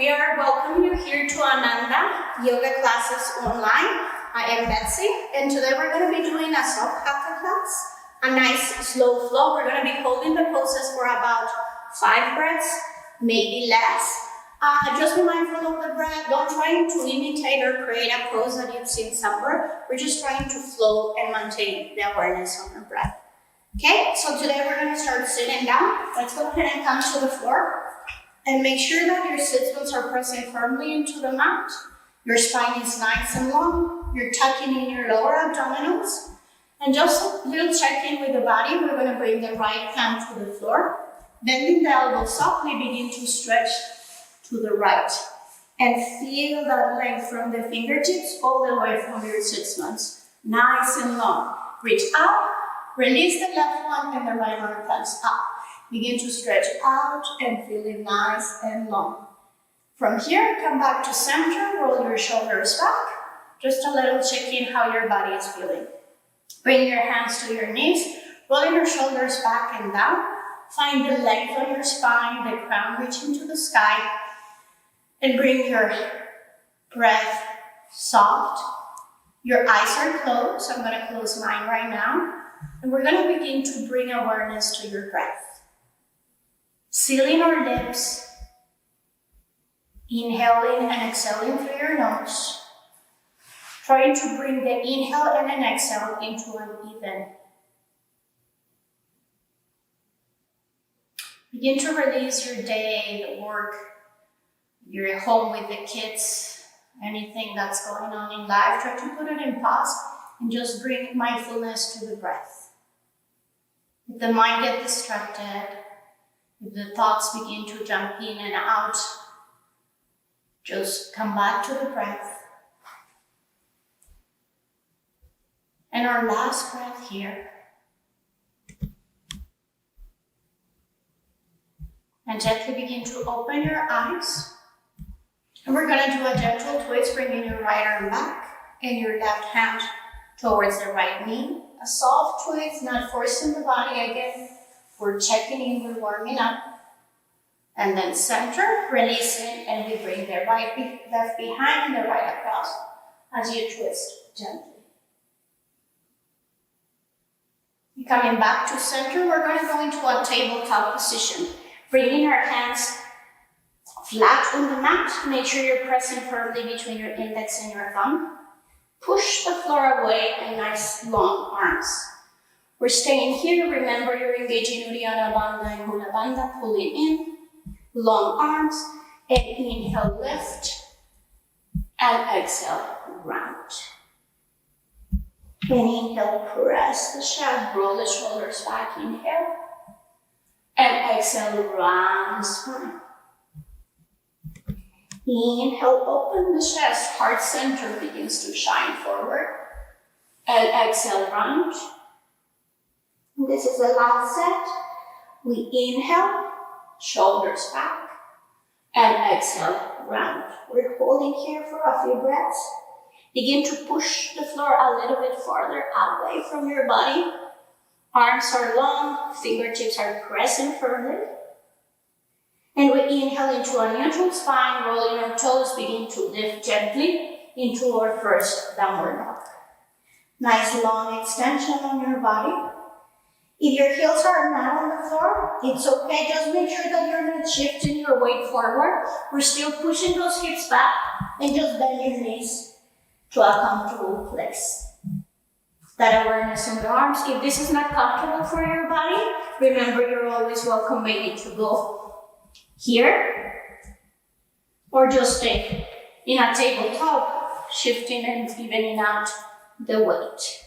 We are welcoming you here to Ananda Yoga Classes Online. I am Betsy, and today we're going to be doing a soft Hatha class, a nice slow flow. We're going to be holding the poses for about 5 breaths, maybe less. Just be mindful of the breath. Don't try to imitate or create a pose that you've seen somewhere. We're just trying to flow and maintain the awareness on the breath. Okay, so today we're going to start sitting down. Let's go ahead and come to the floor. And make sure that your sit bones are pressing firmly into the mat. Your spine is nice and long. You're tucking in your lower abdominals. And just a little check-in with the body. We're going to bring the right hand to the floor. Bending the elbows up, we begin to stretch to the right. And feel that length from the fingertips all the way from your sit bones. Nice and long. Reach out. Release the left one and the right arm comes up. Begin to stretch out and feel it nice and long. From here, come back to center, roll your shoulders back. Just a little check-in how your body is feeling. Bring your hands to your knees, rolling your shoulders back and down. Find the length on your spine, the crown reaching to the sky. And bring your breath soft. Your eyes are closed. I'm going to close mine right now. And we're going to begin to bring awareness to your breath. Sealing our lips, inhaling and exhaling through your nose. Trying to bring the inhale and an exhale into an even. Begin to release your day, the work, you're at home with the kids, anything that's going on in life. Try to put it in pause and just bring mindfulness to the breath. If the mind gets distracted, if the thoughts begin to jump in and out, just come back to the breath. And our last breath here. And gently begin to open your eyes. And we're going to do a gentle twist, bringing your right arm back and your left hand towards the right knee. A soft twist, not forcing the body again. We're checking in, we're warming up. And then center, releasing, and we bring the left behind and the right across as you twist gently. Coming back to center, we're going to go into a tabletop position. Bringing our hands flat on the mat. Make sure you're pressing firmly between your index and your thumb. Push the floor away and nice long arms. We're staying here. Remember, you're engaging Uddiyana Bandha and Mula Bandha, pulling in, long arms, and inhale, lift, and exhale, round. And inhale, press the chest, roll the shoulders back, inhale, and exhale, round the spine. Inhale, open the chest, heart center begins to shine forward, and exhale, round. This is the last set. We inhale, shoulders back, and exhale, round. We're holding here for a few breaths. Begin to push the floor a little bit farther away from your body. Arms are long, fingertips are pressing firmly. And we inhale into a neutral spine, rolling our toes, begin to lift gently into our first downward dog. Nice long extension on your body. If your heels are not on the floor, it's okay. Just make sure that you're not shifting your weight forward. We're still pushing those hips back and just bend your knees to a comfortable place. That awareness on the arms. If this is not comfortable for your body, remember you're always welcome maybe to go here or just stay in a tabletop, shifting and evening out the weight.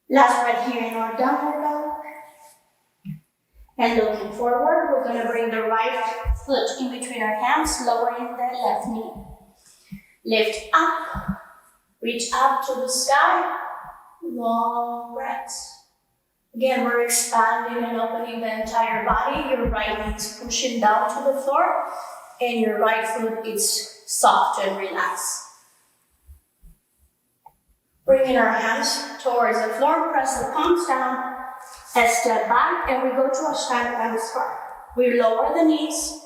Last breath here in our downward dog. And looking forward, we're going to bring the right foot in between our hands, lowering the left knee. Lift up, reach up to the sky, long breaths. Again, we're expanding and opening the entire body. Your right knee is pushing down to the floor, and your right foot is soft and relaxed. Bringing our hands towards the floor, press the palms down, and step back, and we go to a Shankarasana. We lower the knees,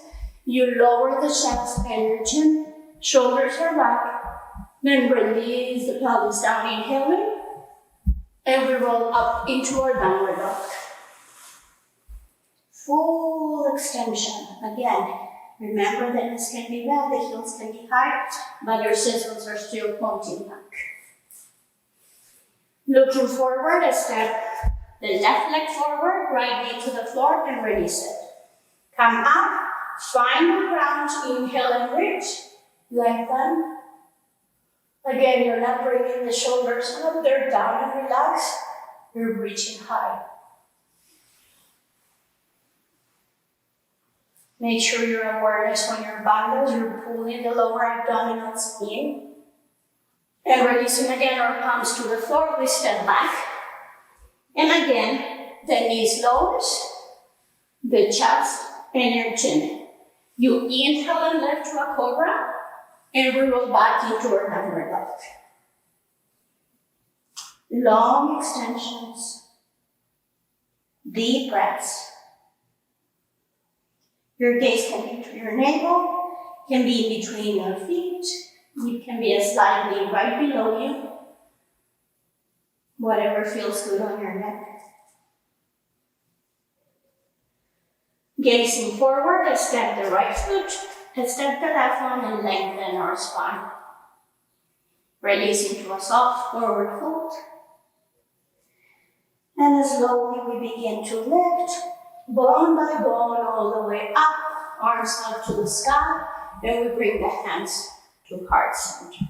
You lower the chest and your chin, shoulders are back, then release the pelvis down, inhaling, and we roll up into our downward dog. Full extension. Again, remember the knees can be bent, the heels can be high, but your scissors are still pointing back. Looking forward, a step the left leg forward, right knee to the floor, and release it. Come up, find the ground, inhale and reach, lengthen. Again, you're not bringing the shoulders up, they're down and relax. You're reaching high. Make sure your awareness on your bundles, you're pulling the lower abdominals in. And releasing again our palms to the floor, we step back. And again, the knees lowers, the chest, and your chin. You inhale and lift to a cobra, and we roll back into our downward dog. Long extensions, deep breaths. Your gaze can be to your navel, can be in between your feet, it can be slightly right below you, whatever feels good on your neck. Gazing forward, step the right foot, step the left one, and lengthen our spine. Releasing to a soft forward fold. And slowly we begin to lift, bone by bone, all the way up, arms up to the sky, and we bring the hands to heart center.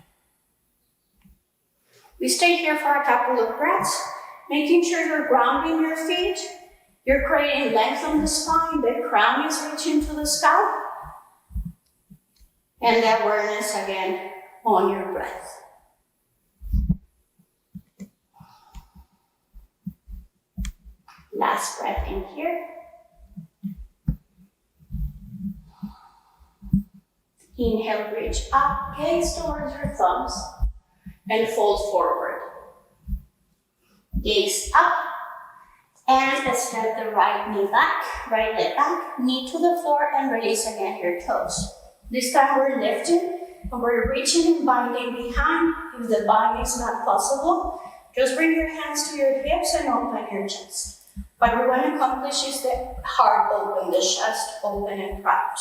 We stay here for a couple of breaths, making sure you're grounding your feet, you're creating length on the spine, the crown is reaching to the sky, and the awareness again on your breath. Last breath in here. Inhale, reach up, gaze towards your thumbs, and fold forward. Gaze up, and step the right knee back, right leg back, knee to the floor, and release again your toes. This time we're lifting, and we're reaching and binding behind. If the bind is not possible, just bring your hands to your hips and open your chest. What we want to accomplish is the heart open, the chest open and proud.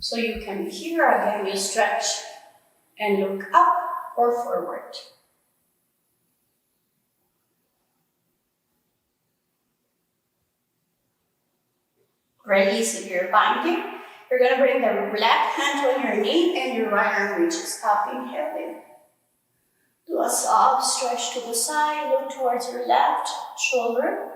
So you can be here, again you stretch and look up or forward. Release if you're binding. You're going to bring the left hand on your knee and your right arm reaches up, inhaling. Do a soft stretch to the side, look towards your left shoulder.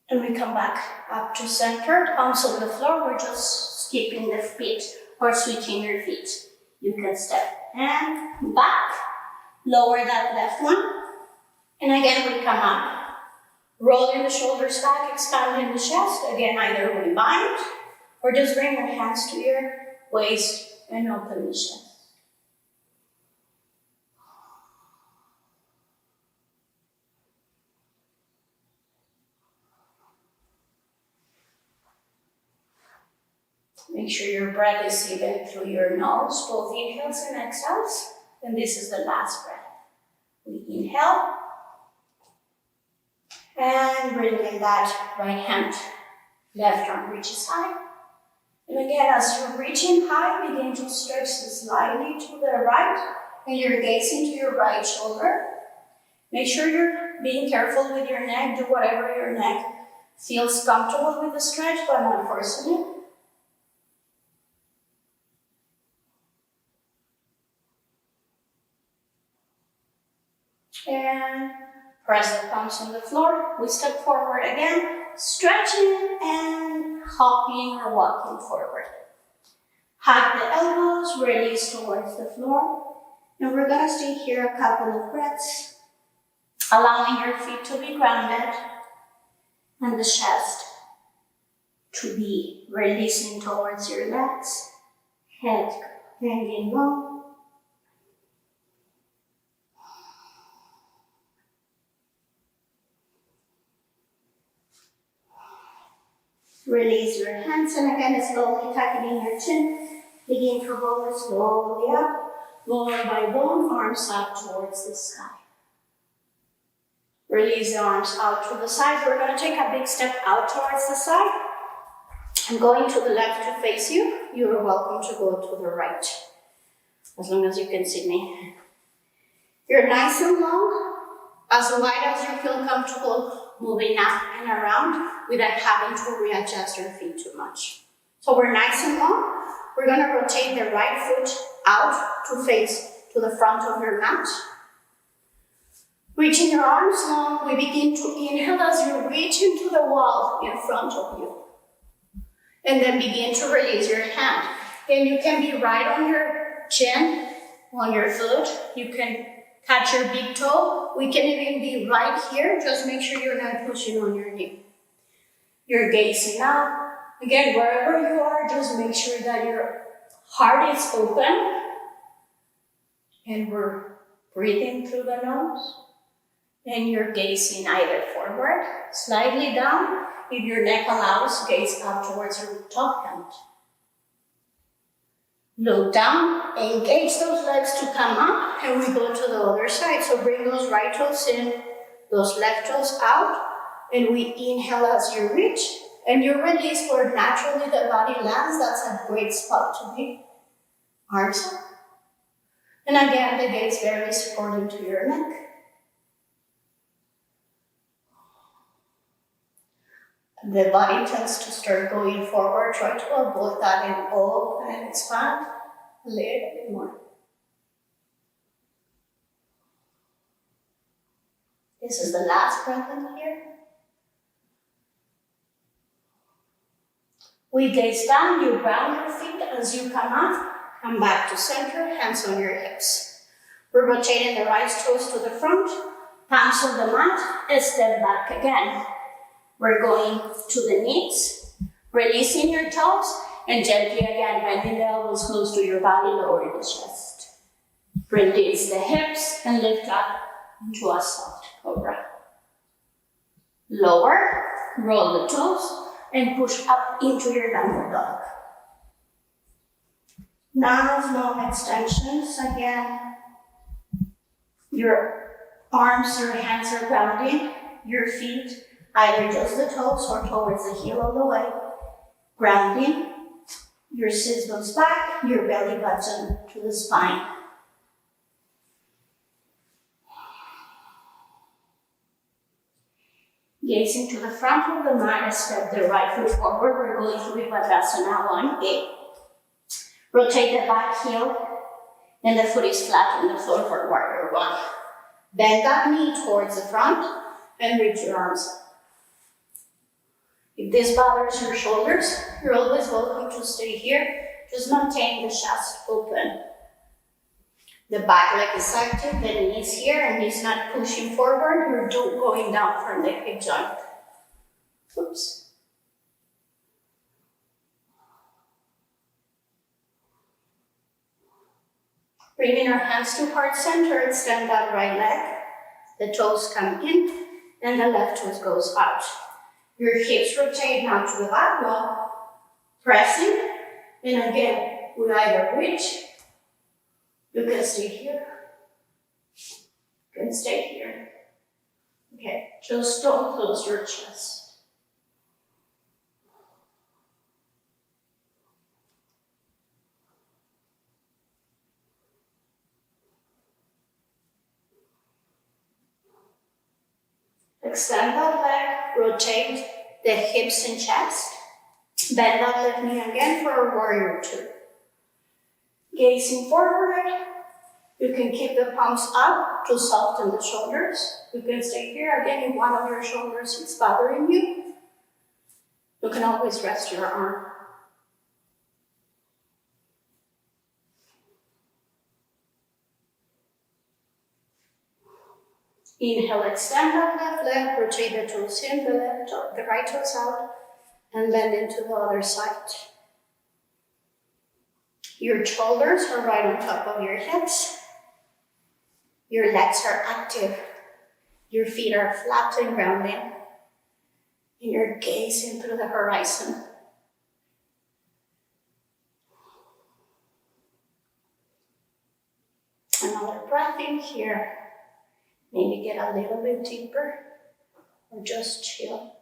And we come back up to center, palms on the floor. We're just skipping the feet or switching your feet. You can step and back, lower that left one. And again, we come up, rolling the shoulders back, expanding the chest. Again, either we bind or just bring your hands to your waist and open the chest. Make sure your breath is even through your nose, both inhales and exhales. And this is the last breath. We inhale. And bring in that right hand. Left arm reaches high. And again, as you're reaching high, begin to stretch slightly to the right. And you're gazing to your right shoulder. Make sure you're being careful with your neck. Do whatever your neck feels comfortable with the stretch, but not forcing it. And press the palms on the floor. We step forward again, stretching and hopping or walking forward. Hug the elbows, release towards the floor. And we're going to stay here a couple of breaths, allowing your feet to be grounded and the chest to be releasing towards your legs, head hanging low. Release your hands, and again, slowly tucking in your chin. Begin to roll it slowly up, bone by bone, arms up towards the sky. Release the arms out to the side. We're going to take a big step out towards the side. I'm going to the left to face you. You are welcome to go to the right, as long as you can see me. You're nice and long, as wide as you feel comfortable, moving up and around without having to readjust your feet too much. So we're nice and long. We're going to rotate the right foot out to face to the front of your mat. Reaching your arms long, we begin to inhale as you reach into the wall in front of you. And then begin to release your hand. And you can be right on your chin, on your foot. You can catch your big toe. We can even be right here. Just make sure you're not pushing on your knee. You're gazing up. Again, wherever you are, just make sure that your heart is open. And we're breathing through the nose. And you're gazing either forward, slightly down. If your neck allows, gaze up towards your top hand. Look down, engage those legs to come up, and we go to the other side. So bring those right toes in, those left toes out, and we inhale as you reach, and you release where naturally the body lands. That's a great spot to be. Arms up. And again, the gaze very supporting to your neck. The body tends to start going forward. Try to avoid that and open and expand a little bit more. This is the last breath in here. We gaze down, you ground your feet as you come up. Come back to center, hands on your hips. We're rotating the right toes to the front, palms on the mat, and step back again. We're going to the knees, releasing your toes, and gently again bending the elbows close to your body, lower the chest. Release the hips and lift up into a soft cobra. Lower, roll the toes, and push up into your downward dog. Nice long extensions again. Your arms, your hands are grounding, your feet either just the toes or towards the heel of the way. Grounding, your sit bones back, your belly button to the spine. Gazing to the front of the mat, step the right foot forward. We're going through Vipassana 1A. Rotate the back heel, and the foot is flat on the floor for warrior 1. Bend that knee towards the front, and reach your arms up. If this bothers your shoulders, you're always welcome to stay here. Just maintain the chest open. The back leg is active, the knees here, and knees not pushing forward. You're going down from the hip joint. Oops. Bringing our hands to heart center, extend that right leg. The toes come in, and the left toe goes out. Your hips rotate now to the back wall, pressing, and again, we either reach, you can stay here, you can stay here. Okay, just don't close your chest. Extend that leg, rotate the hips and chest. Bend that left knee again for a warrior 2. Gazing forward, you can keep the palms up to soften the shoulders. You can stay here again if one of your shoulders is bothering you. You can always rest your arm. Inhale, extend that left leg, rotate the toes in, the right toes out, and bend into the other side. Your shoulders are right on top of your hips. Your legs are active. Your feet are flat and grounded. And you're gazing through the horizon. breath in here. Maybe get a little bit deeper or just chill.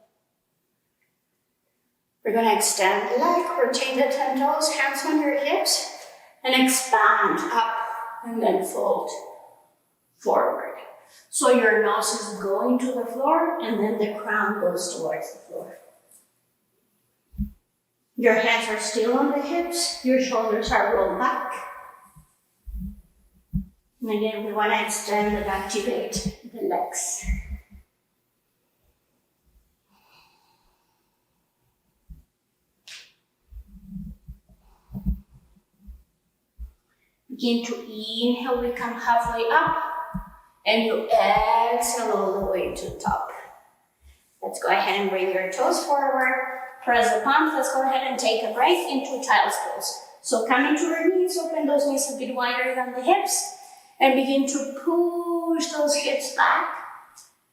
We're going to extend the leg, rotate the 10 toes, hands on your hips, and expand up and then fold forward. So your nose is going to the floor and then the crown goes towards the floor. Your hands are still on the hips, your shoulders are rolled back. And again, we want to extend and activate the legs. Begin to inhale, we come halfway up, and you exhale all the way to the top. Let's go ahead and bring your toes forward, press the palms, let's go ahead and take a break into child's pose. So come into your knees, open those knees a bit wider than the hips, and begin to push those hips back,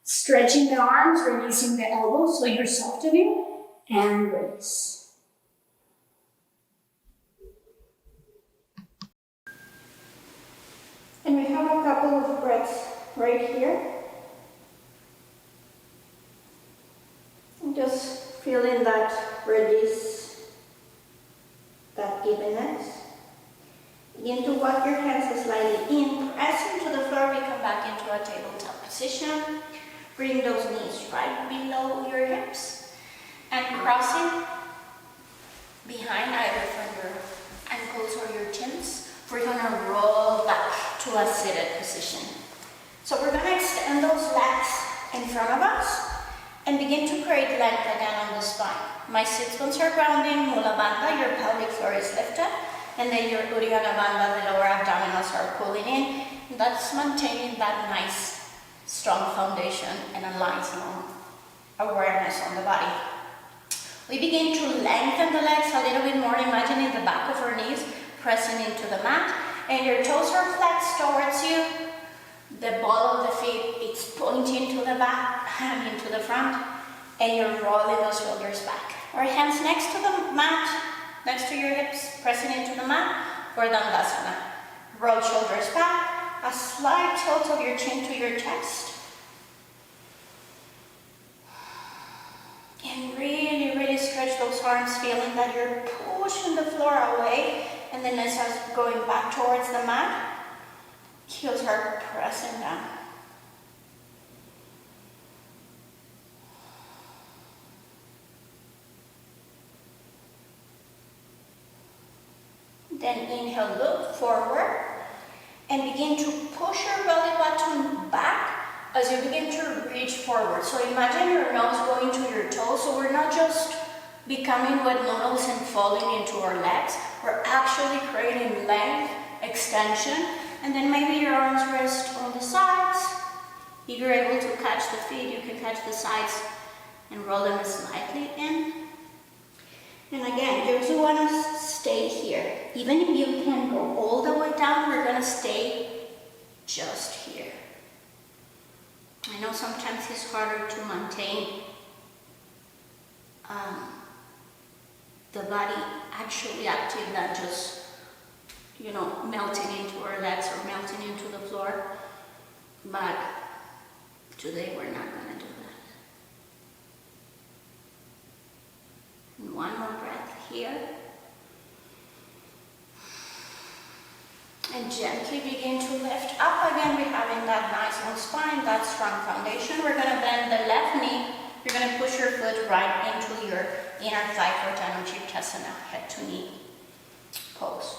stretching the arms, releasing the elbows, so you're softening, and release. And we have a couple of breaths right here. And just feeling that release, that giveness. Begin to walk your hands slightly in, press into the floor. We come back into a tabletop position. Bring those knees right below your hips and crossing behind either from your ankles or your chins. We're going to roll back to a seated position. So we're going to extend those legs in front of us and begin to create length again on the spine. My sit bones are grounding, Mula Bandha, your pelvic floor is lifted, and then your Uddiyana Bandha, the lower abdominals are pulling in. That's maintaining that nice, strong foundation and a lifelong awareness on the body. We begin to lengthen the legs a little bit more, imagining the back of our knees pressing into the mat, and your toes are flexed towards you. The ball of the feet is pointing to the back and into the front, and you're rolling those shoulders back. Our hands next to the mat, next to your hips, pressing into the mat for Dandasana. Roll shoulders back, a slight tilt of your chin to your chest. And really, really stretch those arms, feeling that you're pushing the floor away, and then as I'm going back towards the mat, heels are pressing down. Then inhale, look forward, and begin to push your belly button back as you begin to reach forward. So imagine your nose going to your toes, so we're not just becoming wet noodles and falling into our legs. We're actually creating length, extension, and then maybe your arms rest on the sides. If you're able to catch the feet, you can catch the sides and roll them slightly in. And again, you just want to stay here. Even if you can go all the way down, we're going to stay just here. I know sometimes it's harder to maintain the body actually active than just, melting into our legs or melting into the floor. But today we're not going to do that. And one more breath here. And gently begin to lift up again. We're having that nice long spine, that strong foundation. We're going to bend the left knee. You're going to push your foot right into your inner thigh for Uttanachirtasana, head to knee pose.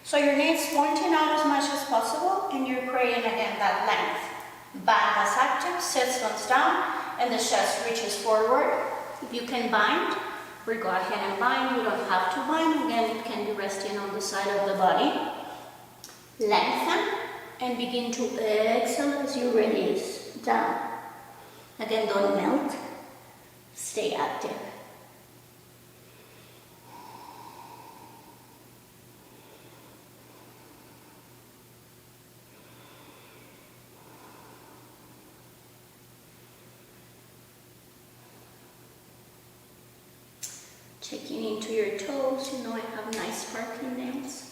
So your knee is pointing out as much as possible, and you're creating again that length. Back is active, sits bones down, and the chest reaches forward. If you can bind, we go ahead and bind. You don't have to bind. Again, it can be resting on the side of the body. Lengthen and begin to exhale as you release down. Again, don't melt. Stay active. Checking into your toes. I have nice sparkling nails.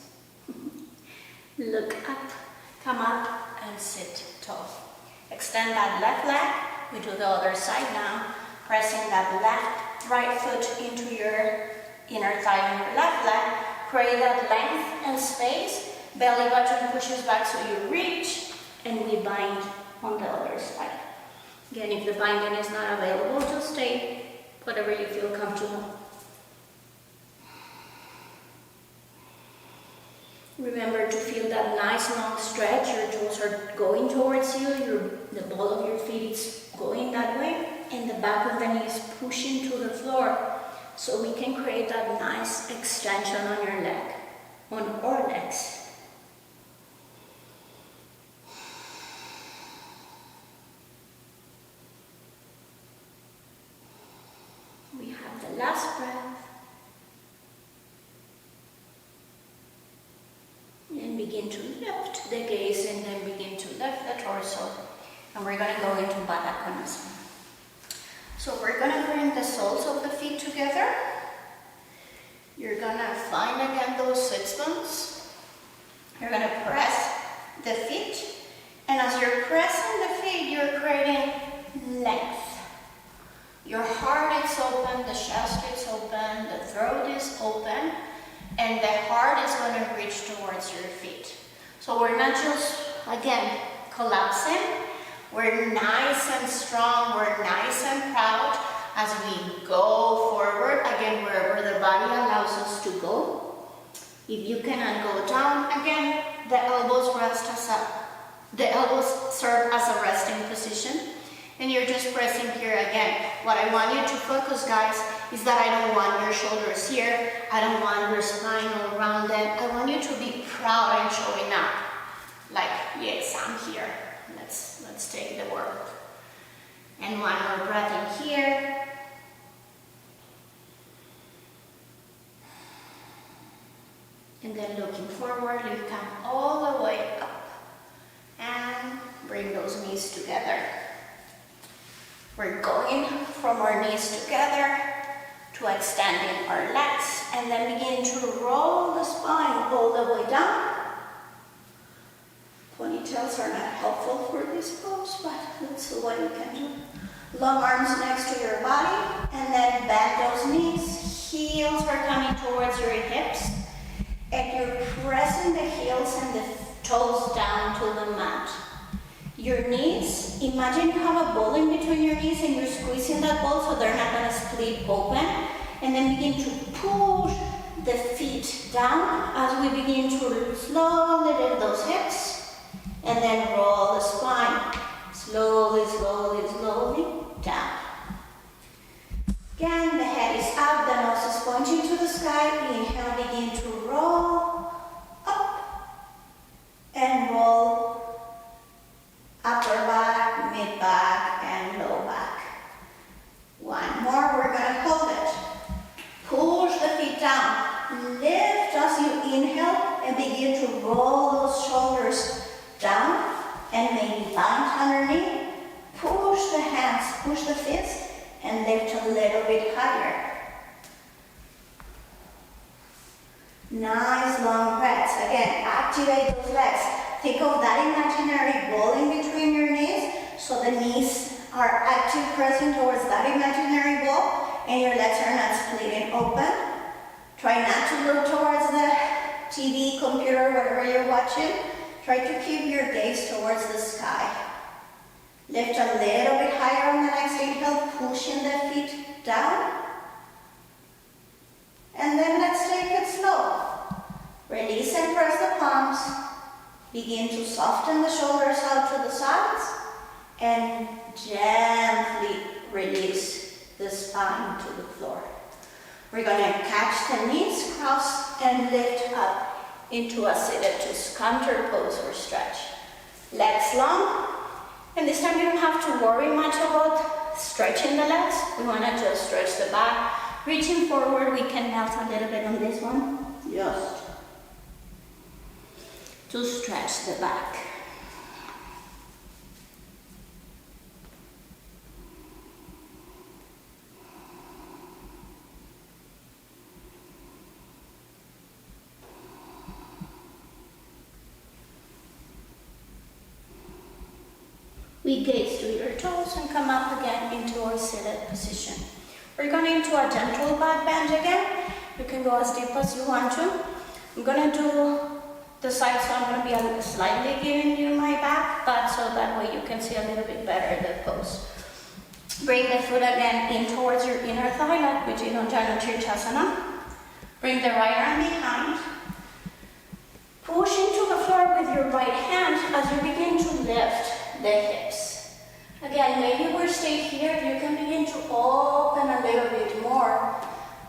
Look up, come up and sit tall. Extend that left leg. We do the other side now. Pressing that right foot into your inner thigh on your left leg. Create that length and space. Belly button pushes back so you reach, and we bind on the other side. Again, if the binding is not available, just stay whatever you feel comfortable. Remember to feel that nice long stretch. Your toes are going towards you. The ball of your feet is going that way. And the back of the knee is pushing to the floor. So we can create that nice extension on your leg, on our legs. We have the last breath. And begin to lift the gaze and then begin to lift the torso. And we're going to go into Baddha Konasana. So we're going to bring the soles of the feet together. You're going to find again those sit bones. You're going to press the feet. And as you're pressing the feet, you're creating length. Your heart is open, the chest is open, the throat is open, and the heart is going to reach towards your feet. So we're not just, again, collapsing. We're nice and strong, we're nice and proud as we go forward, again, wherever the body allows us to go. If you cannot go down, again, the elbows serve as a resting position. And you're just pressing here again. What I want you to focus, guys, is that I don't want your shoulders here. I don't want your spine all rounded. I want you to be proud and showing up. Like, yes, I'm here. Let's take the work. And one more breath in here. And then looking forward, you come all the way up. And bring those knees together. We're going from our knees together to extending our legs and then begin to roll the spine all the way down. Ponytails are not helpful for this pose, but that's what you can do. Long arms next to your body and then bend those knees. Heels are coming towards your hips and you're pressing the heels and the toes down to the mat. Your knees, imagine you have a ball in between your knees and you're squeezing that ball so they're not going to split open. And then begin to push the feet down as we begin to slowly lift those hips. And then roll the spine. Slowly, slowly, slowly down. Again, the head is up, the nose is pointing to the sky. Inhale, begin to roll up and roll. Upper back, mid back, and low back. One more, we're going to hold it. Push the feet down. Lift as you inhale and begin to roll those shoulders down and maybe bind underneath. Push the hands, push the fists, and lift a little bit higher. Nice long breaths. Again, activate those legs. Think of that imaginary ball in between your knees, so the knees are active, pressing towards that imaginary ball, and your legs are not splitting open. Try not to look towards the TV, computer, whatever you're watching. Try to keep your gaze towards the sky. Lift a little bit higher on the next inhale, pushing the feet down. And then let's take it slow. Release and press the palms. Begin to soften the shoulders out to the sides and gently release the spine to the floor. We're going to catch the knees, cross, and lift up into a seated twist, counter pose or stretch. Legs long, and this time you don't have to worry much about stretching the legs. We want to just stretch the back. Reaching forward, we can melt a little bit on this one. Just to stretch the back. We gaze to your toes and come up again into our seated position. We're going into a gentle back bend again. You can go as deep as you want to. I'm going to do the side, so I'm going to be slightly giving you my back, but so that way you can see a little bit better the pose. Bring the foot again in towards your inner thigh, like we did on Janusirchasana. Bring the right arm behind. Push into the floor with your right hand as you begin to lift the hips. Again, maybe we're staying here, you can begin to open a little bit more.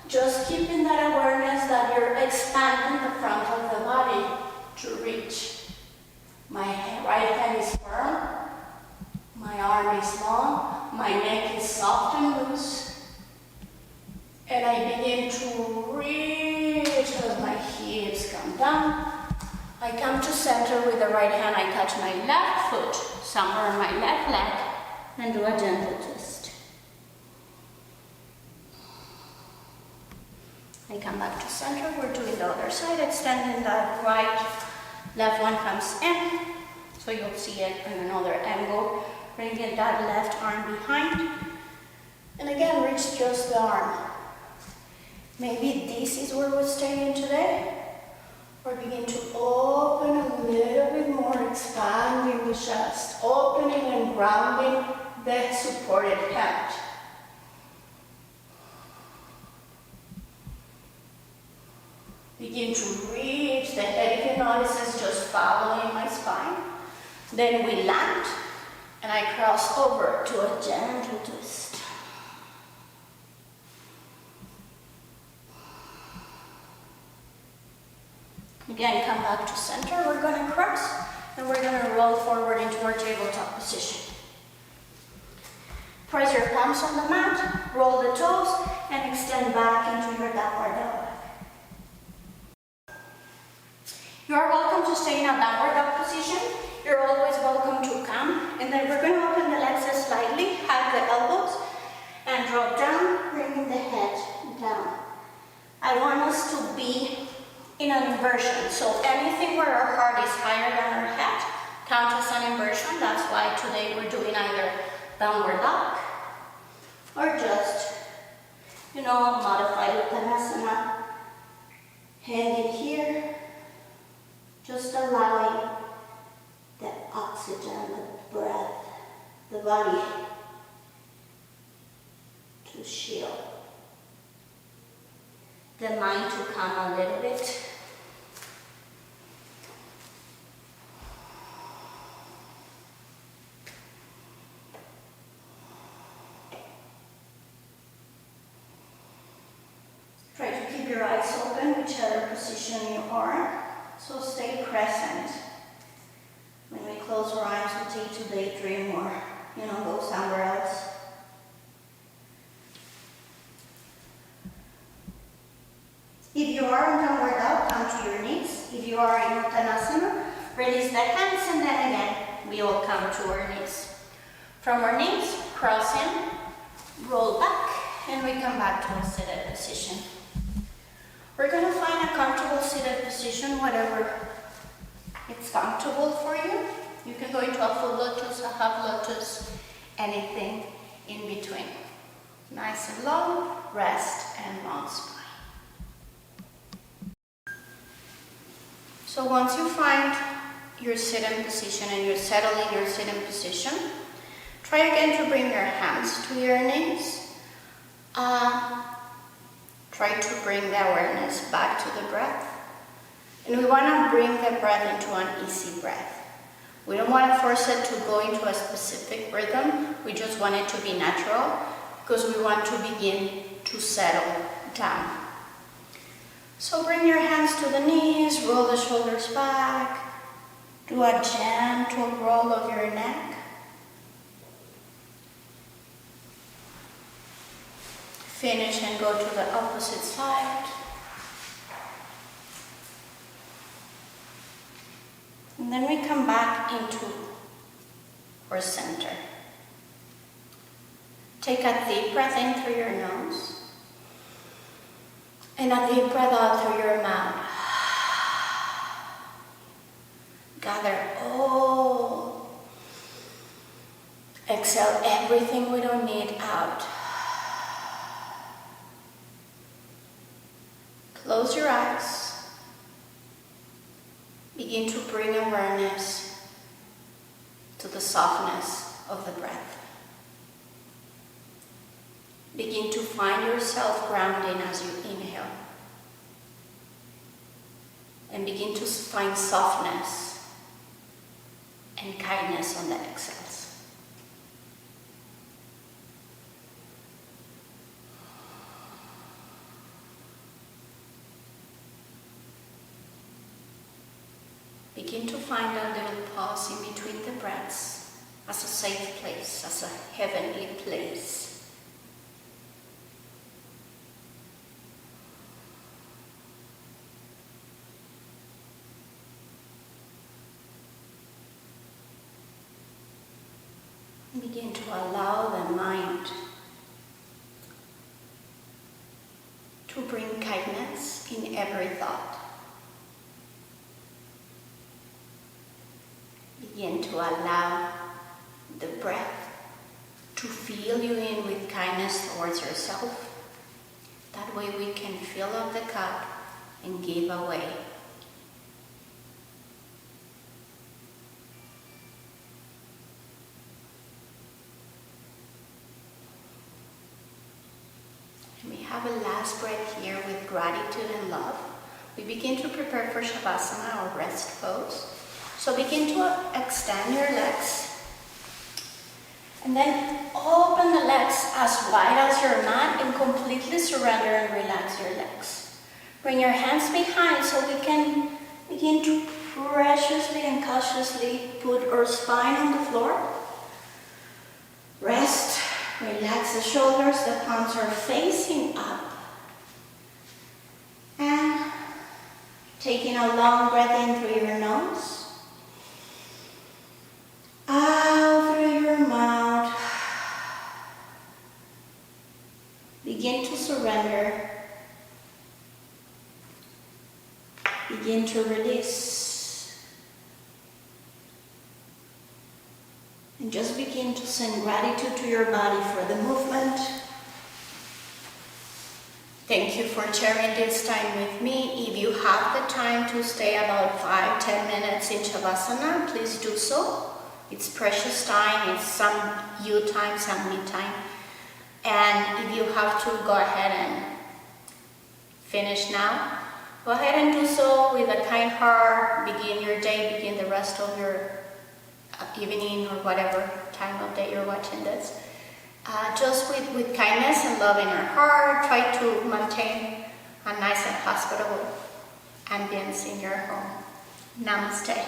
Just keeping that awareness that you're expanding the front of the body to reach. My right hand is firm, my arm is long, my neck is soft and loose. And I begin to reach as my hips come down. I come to center with the right hand, I touch my left foot somewhere on my left leg and do a gentle twist. I come back to center, we're doing the other side, extending that right, left one comes in, so you'll see it in another angle. Bringing that left arm behind, and again, reach just the arm. Maybe this is where we're staying today, or begin to open a little bit more, expanding the chest, opening and grounding the supported hand. Begin to reach the head. If you notice, it's just following my spine. Then we land, and I cross over to a gentle twist. Again, come back to center. We're going to cross, and we're going to roll forward into our tabletop position. Press your palms on the mat, roll the toes, and extend back into your downward dog. You are welcome to stay in a downward dog position. You're always welcome to come. And then we're going to open the legs slightly, hug the elbows, and drop down, bringing the head down. I want us to be in an inversion. So anything where our heart is higher than our head counts as an inversion. That's why today we're doing either downward dog or just, a modified Uttanasana. Hand in here. Just allowing the oxygen, the breath, the body to chill. The mind to calm a little bit. Try to keep your eyes open, whichever position you are. So stay present. When we close our eyes, we take to daydream or, go somewhere else. If you are in downward dog, come to your knees. If you are in Uttanasana, release the hands, and then again, we all come to our knees. From our knees, cross in, roll back, and we come back to a seated position. We're going to find a comfortable seated position, whatever it's comfortable for you. You can go into a full lotus, a half lotus, anything in between. Nice and long, rest and long spine. So once you find your sitting position and you're settling your sitting position, try again to bring your hands to your knees. Try to bring the awareness back to the breath. And we want to bring the breath into an easy breath. We don't want to force it to go into a specific rhythm. We just want it to be natural because we want to begin to settle down. So bring your hands to the knees, roll the shoulders back, do a gentle roll of your neck. Finish and go to the opposite side. And then we come back into our center. Take a deep breath in through your nose and a deep breath out through your mouth. Gather all Exhale everything we don't need out. Close your eyes. Begin to bring awareness to the softness of the breath. Begin to find yourself grounding as you inhale. And begin to find softness and kindness on the exhales. Begin to find a little pause in between the breaths as a safe place, as a heavenly place. Begin to allow the mind to bring kindness in every thought. Begin to allow the breath to fill you in with kindness towards yourself. That way we can fill up the cup and give away. And we have a last breath here with gratitude and love. We begin to prepare for Savasana or rest pose. So begin to extend your legs and then open the legs as wide as your mat and completely surrender and relax your legs. Bring your hands behind so we can begin to preciously and cautiously put our spine on the floor. Rest, relax the shoulders, the palms are facing up. And taking a long breath in through your nose. Out through your mouth. Begin to surrender. Begin to release. And just begin to send gratitude to your body for the movement. Thank you for sharing this time with me. If you have the time to stay about 5-10 minutes in Savasana, please do so. It's precious time, it's some you time, some me time. And if you have to go ahead and finish now, go ahead and do so with a kind heart. Begin your day, begin the rest of your evening or whatever time of day you're watching this. Just with kindness and love in our heart, try to maintain a nice and hospitable ambience in your home. Namaste.